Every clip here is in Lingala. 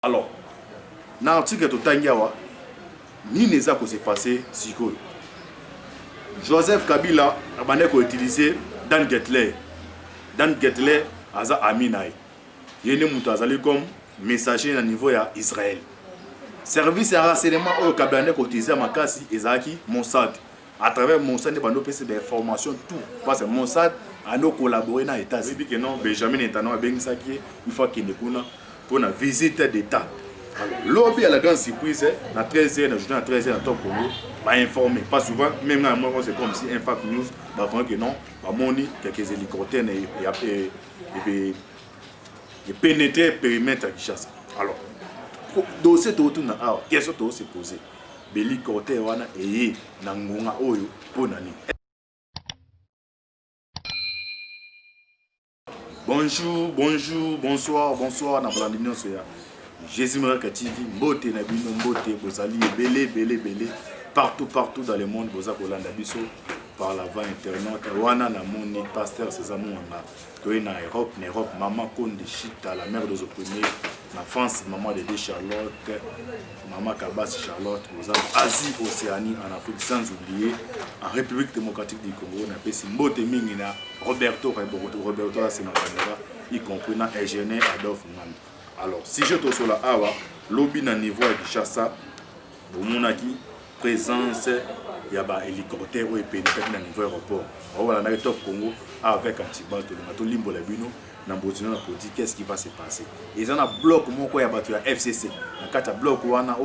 Alors, dans l'article de Tangiawa, ni n'est pas s'est passé si cool. Joseph Kabila a utilisé Dan Getler. Dan Getler a Aminaï. Il y a comme messager au niveau d'Israël. Service de renseignement au Kabila a utilisé Makasi Ezaki Mossad. À travers Mossad, il y a des informations, tout. Parce que Mossad a collaboré dans l'État. Il dit que non, Benjamin Netanyahu a bien saqué une fois qu'il est pour une visite d'État. Lobby à la grande surprise, la 13h, la journée à 13h dans Top Congo, va informer. Pas souvent, même dans le moment, c'est comme si un fake news, va voir que non, va monter quelques hélicoptères et pénétrer le périmètre à Kinshasa. Alors, dossier tout le monde, question tout se poser. L'hélicoptère wana et nangonga oyo pour nani. Bonjour, bonjour, bonsoir, bonsoir, na blandimino soya. Jésus Mraka TV, mbote na bino mbote, bozali belé, partout dans le monde, boza kolanda biso par la voie internet. Wana na moni pasteur César Mouanga, toye na Europe, maman Konde Chita, la mère des opprimés, na France, maman de Charlotte, maman Kabas Charlotte, boza Asie, Océanie, en Afrique, sans oublier, en République démocratique du Congo, na pesi mbote mingi na Roberto c'est ma caméra, y compris na Eugène Adolphe Ngam. Alors, si je te sur la Awa, lobby na niveau de Kinshasa, Bomonaki, présence, il y a un hélicoptère ou un pénétré dans le niveau aéroport. Voilà, on a Top Congo avec Antibat, on a Limbo Labino, on a Botino pour dire qu'est-ce qui va se passer. Ils ont un bloc, il y a un FCC. Dans le bloc, on a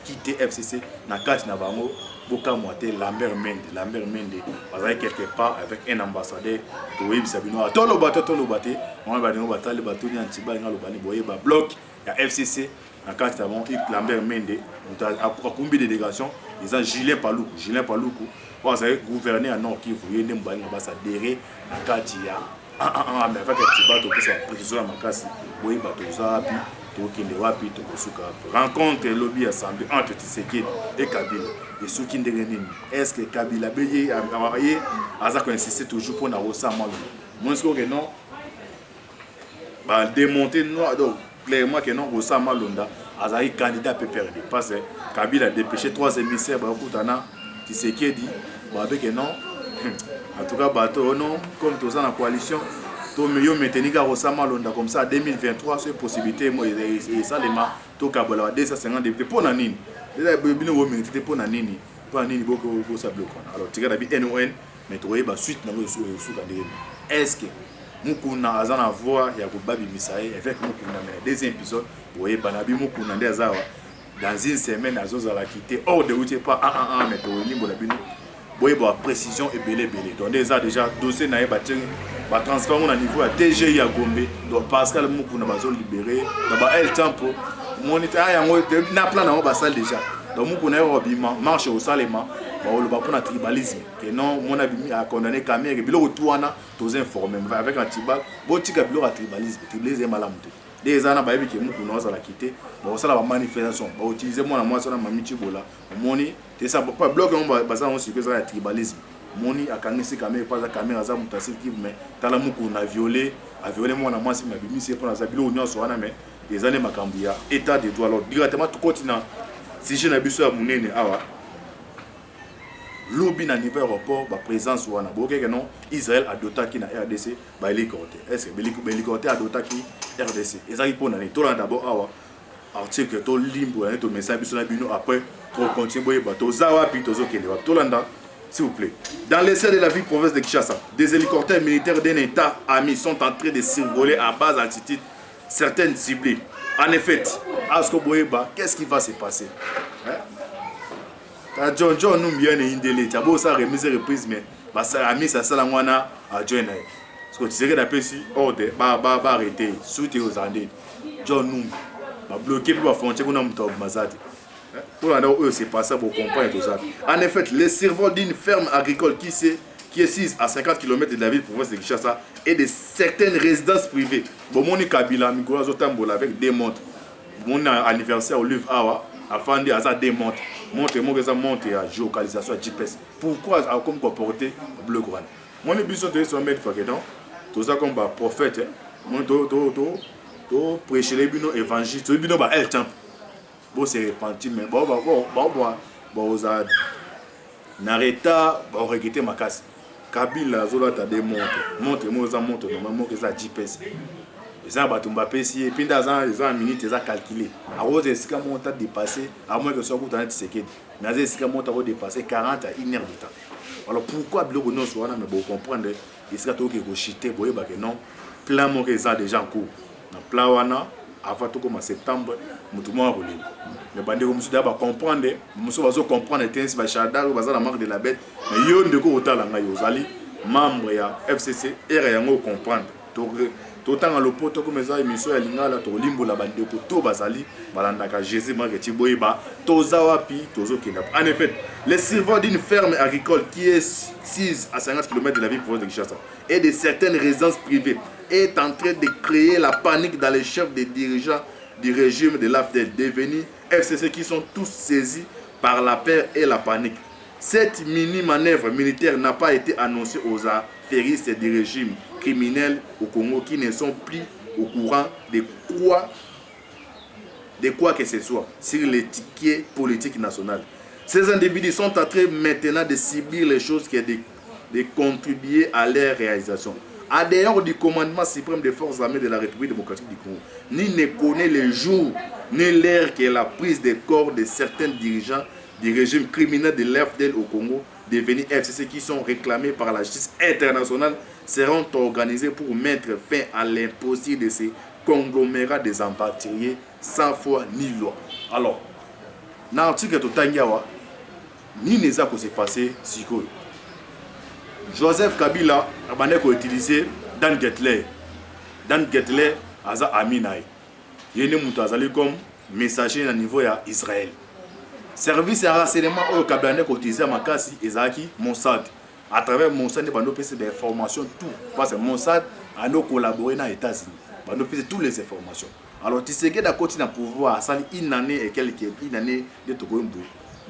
quitté FCC, dans le cadre de Boka Moité, Lambert Mende, quelque part avec un ambassadeur pour Web Sabino. Tout le bateau, on va le bateau, il y a un bloc, il y a FCC, dans le cadre de Lambert Mende, on a combien de délégations, ils ont Julien Paloukou, on a gouverné à Nord Kivu, il y a un ambassadeur, dans le cadre de mais avec un petit bateau qui soit précision à Makasi, il y a un rencontre lobby assemblée entre Tshisekedi et Kabila. Et ceux qui est-ce que Kabila a insisté toujours pour Narosa Malou? Moi, je que non. Démonter clairement que non, Rosa Malonda a candidat peut perdre. Parce que Kabila a dépêché 3 émissaires, Tshisekedi, avec non. En tout cas, non, comme tous dans la coalition. Yo maintenir Rosa Malonda comme ça 2023 c'est possibilité moi et ça les ma to kabola 250 députés pour nanini déjà bino wo mérité pour nanini beaucoup ça bloque alors tu regardes bien NON mais tu vois suite na yo sous est-ce que mukuna azana voix ya ko babi misae avec mukuna mais deuxième épisode voyez banabi mukuna ndezawa dans une semaine azoza la quitter hors de route pas mais to limbo la bino boye ba précision et belé donc déjà dossier na ba transformer au niveau à TGI à Gombe donc Pascal Mukuna bazo libéré donc ba el tempo moniteur yango na plan na ba salle déjà donc Mukuna robima marche au salema ba le ba pour na tribalisme que non mon abi a condamné Kamere bilo tuana tous informés avec Antibal botika bilo à tribalisme malamuto des années ba bi ke Mukuna za la quitter ba ça la manifestation ba utiliser moi na moi ça na mamichi bola moni c'est ça pas bloc on ba ça on sur que ça tribalisme moni akangisi Kamere pas za Kamere za mutasif qui mais tala Mukuna a violé moi na moi c'est ma bimi c'est pour na bilo union so wana mais des années makambia état de droit alors directement tout continent si je na biso ya munene awa lobby na niveau aéroport ba présence wana boke que non Israël adotaki na RDC ba hélicoptère est-ce que hélicoptère adotaki RDC ezali pona ni to d'abord awa article to limbo na to message biso na bino après to continuer boye ba to zawa pi to zokende wa to landa s'il vous plaît. Dans l'essai de la ville province de Kinshasa, des hélicoptères militaires d'un État ami sont en train de survoler à basse altitude certaines ciblées. En effet, Asko Boyeba, qu'est-ce qui va se passer? John nous bien une délai. Tu as beau ça remise et reprise, mais ça a mis ça à Wana à John. Parce que tu sais que la PC, ordre, arrêter, soutenir aux Andés. John nous, bloqué pour la frontière qu'on a monté au Mazad. Pour eux, c'est pas ça pour comprendre tout ça. En effet, le survol d'une ferme agricole qui est sise à 50 km de la ville province de Kinshasa et de certaines résidences privées. Bon, mon Kabila, Migora Zotambola avec des montres. Mon anniversaire au Livre Awa, afin de faire des montres. Montre à géolocalisation à GPS. Pourquoi comme comporter bleu courant? Mon but de se mettre dans tout ça comme prophète. Mon to prêcher les bino évangile to bino ba el temple bo se repentir mais bon za nareta ba regretter makasi Kabila zola ta de montre normalement que ça 10 pèses ça ba tumba pesi et puis dans un minute ça calculé à rose esika monta dépasser à moins que soit coûte en Tshisekedi mais à esika monta va dépasser 40 à 1 heure de temps. Alors pourquoi biloko non so wana mais bon comprendre esika to ke ko chiter boye ba que non plan mo que ça déjà en cours na plan wana avant tout comme septembre mutu mo rolé mais bande comme ça ba comprendre muso bazo comprendre tens ba chada ba la marque de la bête mais yo ndeko otala nga yo zali membre ya FCC era yango comprendre Totanga lopoto comme ça émission ya lingala to limbola bandeko to bazali balandaka Jésus marque tiboyeba tozawapi tozokenda. En effet, les servants d'une ferme agricole qui est 6 à 50 km de la ville province de Kinshasa et de certaines résidences privées est en train de créer la panique dans les chefs des dirigeants du régime de l'AFDEL devenus FCC qui sont tous saisis par la peur et la panique. Cette mini-manœuvre militaire n'a pas été annoncée aux affairistes du régime criminel au Congo qui ne sont plus au courant de quoi que ce soit sur l'étiquette politique nationale. Ces individus sont en train maintenant de subir les choses qui de contribuer à leur réalisation. En dehors du commandement suprême des forces armées de la République démocratique du Congo, ni ne connaît le jour ni l'heure que la prise de corps de certains dirigeants du régime criminel de l'AFDEL au Congo, devenus FCC qui sont réclamés par la justice internationale, seront organisés pour mettre fin à l'impossible de ces conglomérats des aventuriers sans foi ni loi. Alors, dans l'article de Tangiawa, ni n'est pas se passer sikoyo. Joseph Kabila a utilisé Dan Getler. Dan Getler a Aminaï. Il est comme messager au niveau d'Israël. Service à renseignement au Kabila a utilisé Makasi Ezaki Mossad. À travers Mossad, il a des informations tout. Parce que Mossad a collaboré dans les États-Unis. Il a toutes les informations. Alors, tu sais que d'un côté, dans le pouvoir, ça une année et quelques années de Togoimbo.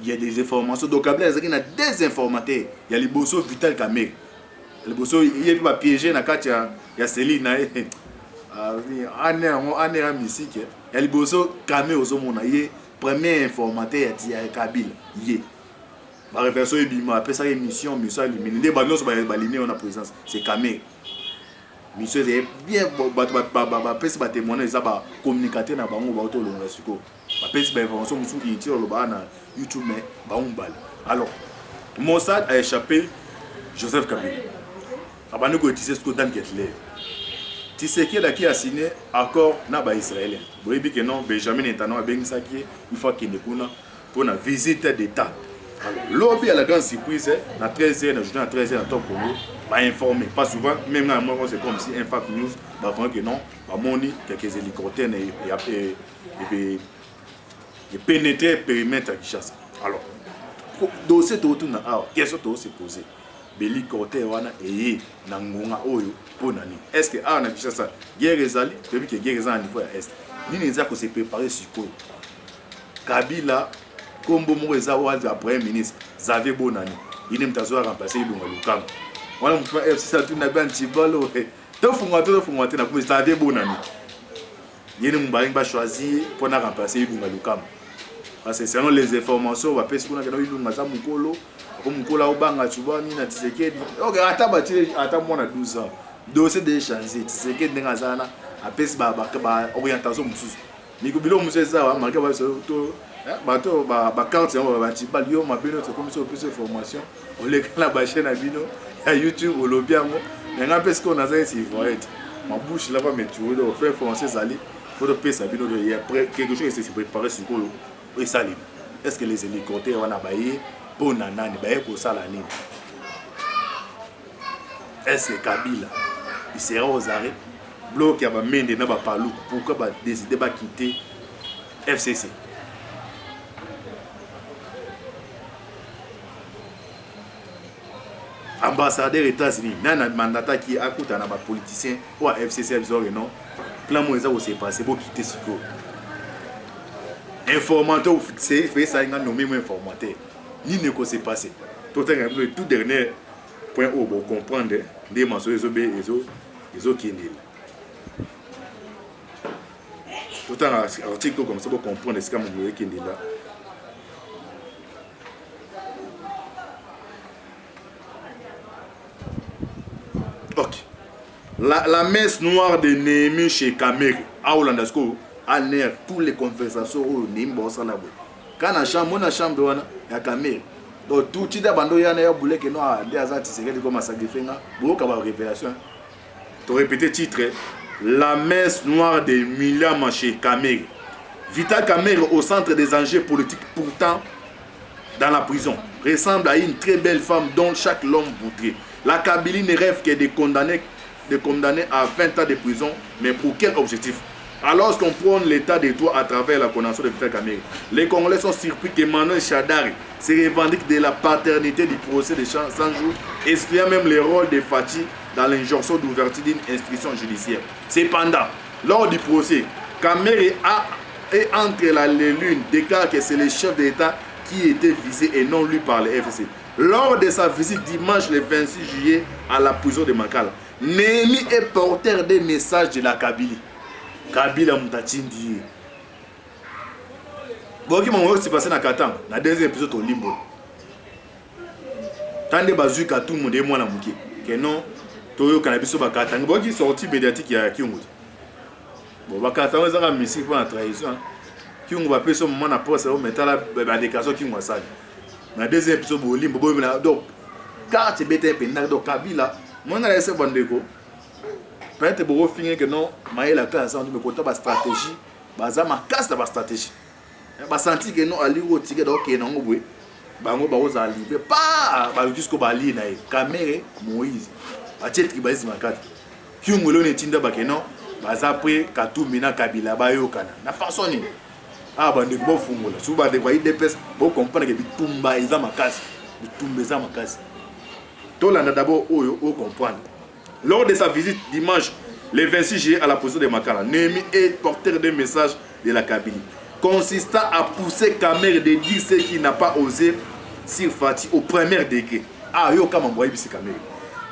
Il y a des informations. Donc, Kabila a des informateurs. Il y a les bossos Vital Kamel. Les bossos, il y a piégé dans le cas, il y a Céline. Il y a les bossos Kamel aux hommes. Premier informateur à Kabila. La réflexion est bien, après ça, émission, mission éliminée. Les ballons sont alignés en présence. C'est Kamel. Mission est bien, après ça, témoigner, ça va communiquer dans le bango, après ça, information, YouTube, mais alors, Mossad a échappé Joseph Kabila. Abandonné que tu sais ce que Dan Getler. Tu sais qui a signé accord na israélien. Vous voyez que non, Benjamin Netanyahu a bien ça qui une fois qu'il est pour une visite d'État. Alors, lobby à la grande surprise, na 13h, na journée à 13h dans Top Congo, va informer. Pas souvent, même là, c'est comme si un fact news, va voir que non, va monter quelques hélicoptères et pénétrer le périmètre à Kinshasa. Alors, dossier tout autour na question tout se poser. Hélicoptère wana et na ngonga oyo pour nani. Est-ce que na Kinshasa guerre ezali, depuis que guerre ezali au niveau est. Ni neza ko se préparer sur quoi. Kabila Kombo Moeza Waza Premier ministre Xavier Bonani. Il n'est pas remplacé Ilunga Lukam. Voilà mon frère FC ça tout na bien tibalo. Tout fungwa na pour Xavier Bonani. Il n'est pas choisi pour na remplacer Ilunga Lukam. Parce que selon les informations, on va penser qu'on a gagné Ilunga za mukolo. Comme mukolo obanga tubani na Tshisekedi. OK, attends moi na 12 ans. Dossier de changer Tshisekedi ngazana apesi ba orientation mususu. Mikubilo museza wa marqué ba to bato ba carte ba tibal yo mabino to comme ça plus de formation. On les la ba chaîne abino ya YouTube au lobiango. Nga pesi qu'on a ça ici voyez. Ma bouche là va me tuer de faire français zali. Faut de pesa abino de après quelque chose c'est préparer sur quoi et ça libre. Est-ce que les hélicoptères wana baye pour nanani baye ko sala nini? Est-ce que Kabila il sera aux arrêts? Bloc ya ba mende na ba palou pourquoi ba décider ba quitter FCC? Ambassadeur États-Unis nana mandata qui a coûté na ba politicien ou FCC bizarre non plan moïse où s'est passé pour quitter Siko. Informateur c'est fait ça nga nommé informateur ni ne ko s'est passé tout dernier point où vous comprendre des mentions les autres qui nil. Autant article comme ça pour comprendre ce que mon voulez qu'il est là. Ok. La messe noire de Néhémie chez Kamere. À Hollandasco, à l'air, toutes les conversations où Nimbo Salabo. Quand on a chambre, il y a Kamere. Donc tout le monde a voulu que nous ayons des comme sacrifier. Beaucoup de révélations. Tu répètes le titre. La messe noire de Myriam chez Kamere. Vital Kamere au centre des enjeux politiques, pourtant dans la prison, ressemble à une très belle femme dont chaque homme voudrait. La Kabylie ne rêve que de condamner à 20 ans de prison, mais pour quel objectif? Alors qu'on prend l'état des droits à travers la condamnation de Vital Kamere, les Congolais sont surpris qu'Emmanuel Shadari se revendique de la paternité du procès de 100 jours, excluant même le rôle de Fati dans l'injonction d'ouverture d'une instruction judiciaire. Cependant, lors du procès, Kamere est entre les lunes déclare que c'est le chef de l'État qui était visé et non lui par le FCC. Lors de sa visite dimanche le 26 juillet à la prison de Makala, Néhémie est porteur des messages de la Kabylie. Kabila Moutatindi. Bon, qui m'a aussi passé dans Katang, dans le deuxième épisode au Limbo. Tant de bazooka tout le monde est moins la mouké. Que non, Toyo Kanabiso Bakatang. Bon, qui sorti médiatique il y a Kyungu. Bon, Bakatang, ils ont un missile pour la trahison. Kyungu va appeler ce moment à poste, on met la déclaration Kyungu Sali. Dans le deuxième épisode au Limbo, donc, quand tu es bête, donc Kabila, moi, on a laissé Bandeko. Peut-être que vous finissez que non, mais la classe, on me compte la stratégie, baza ma casse la stratégie. Ba senti que non ali au tigre donc non ngobwe. Ba ngo ba oza livrer pas ba jusqu'au bali na Kamere Moïse. A titre ba izima kati. Ki ngolo ne tinda ba que non, baza après Katumbi na Kabila ba yokana. Na façon ni. Ah ba ndeko bo fungola. Suba de ba IDPS bo comprendre que bitumba izama kasi. Bitumba izama kasi. Tolanda d'abord oyo o comprendre. Lors de sa visite dimanche, le 26 juillet à la prison de Makala, Néhémie est porteur d'un message de la Kabylie, consistant à pousser Kamere de dire ce qu'il n'a pas osé sur Fati au premier degré. Ah, yo, comme on Kamere.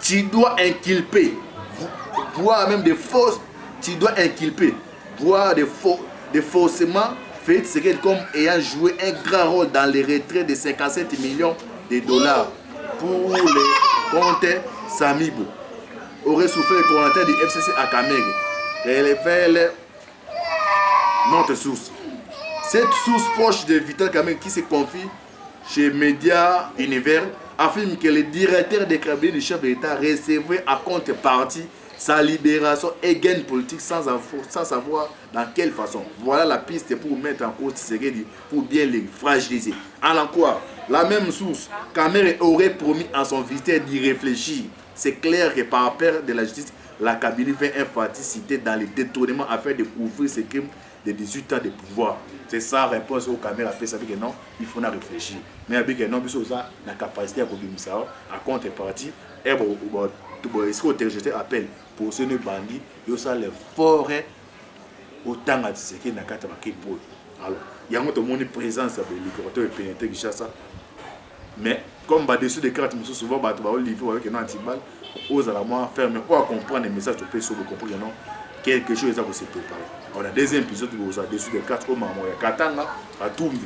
Tu dois inculper, voire même des fausses, tu dois inculper, voire des faussements faits comme ayant joué un grand rôle dans les retraits de 57 millions de dollars pour les comptes Samibo. Aurait souffert le commentaire du FCC à Kamere. Elle fait notre source. Cette source proche de Vital Kamere qui se confie chez Média Univers affirme que le directeur des cabinets du chef de l'État recevait à contrepartie sa libération et gain politique sans savoir dans quelle façon. Voilà la piste pour mettre en cause Tshisekedi pour bien les fragiliser. En quoi, la même source, Kamere aurait promis à son visiteur d'y réfléchir. C'est clair que par peur de la justice, la Kabylie fait infaticité dans les détournements afin de couvrir ces crimes de 18 ans de pouvoir. C'est ça la réponse au Kamere après ça dit que non, il faut réfléchir. Mais avec que non, il faut la capacité à couvrir ça, à contrepartie, et bon, je appelle pour ce bandit, il y a les forêts autant à ce qui est dans le cadre de alors, il y a une présence de l'Équateur et pénétrer Kinshasa. Mais comme dessus des cartes, souvent, on livre avec un anti-balle, aux alarmes fermés, ou à comprendre les messages de paix sur le comprendre non, quelque chose à se préparer. On a des épisodes où on a dessus des cartes, au moment où il y a Katanga,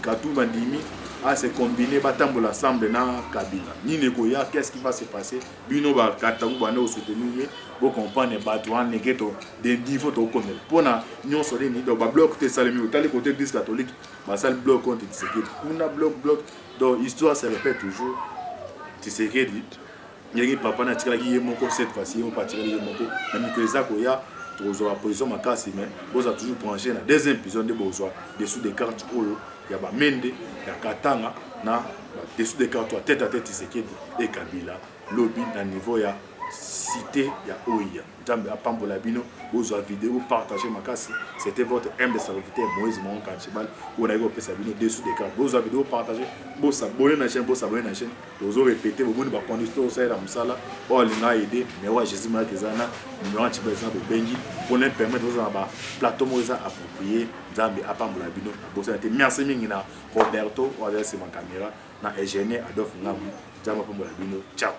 Katumba, Ndimi, à se combiner, battre l'ensemble dans Kabila. Ni Negoya, qu'est-ce qui va se passer? Bino ba Katanga, au soutenir, pour comprendre les bâtiments, des niveaux de connaître. Pour la Union Solide, il y a un bloc de Salemi, au côté de catholique, il bloc contre Tshisekedi. On a bloc. Donc l'histoire se répète toujours. Tshisekedi, il y a un papa qui a dit cette fois-ci, on partira de Moko. Même que les Akoya, tu as position ma casse, mais vous avez toujours branché dans des épisodes de Bozoa, dessous des cartes, il y a Mende, il y a Katanga, dessous des cartes, tête à tête Tshisekedi et Kabila, lobby dans le niveau, il y a cité, il y a Oya. Jambe à Pambola Bino, vous avez vidéo, partagez ma casse. C'était votre M de serviteur Moïse Mon Kachibal, où on a eu au Sabino dessous des cartes. Vous avez vidéo, partagez, vous abonnez à la chaîne, vous abonnez à la chaîne. Vous avez répété, vous avez conduit au sein de Moussala, oh, il a aidé, mais ouais, Jésus m'a dit, numéro un petit peu de Benji, pour nous permettre de faire un plateau approprié, Jambe à Pambola Bino. Merci, Mingina, Roberto, on va laisser ma caméra, na Eugénie Adolphe Ngamou, Jambe à Pambola Bino. Ciao.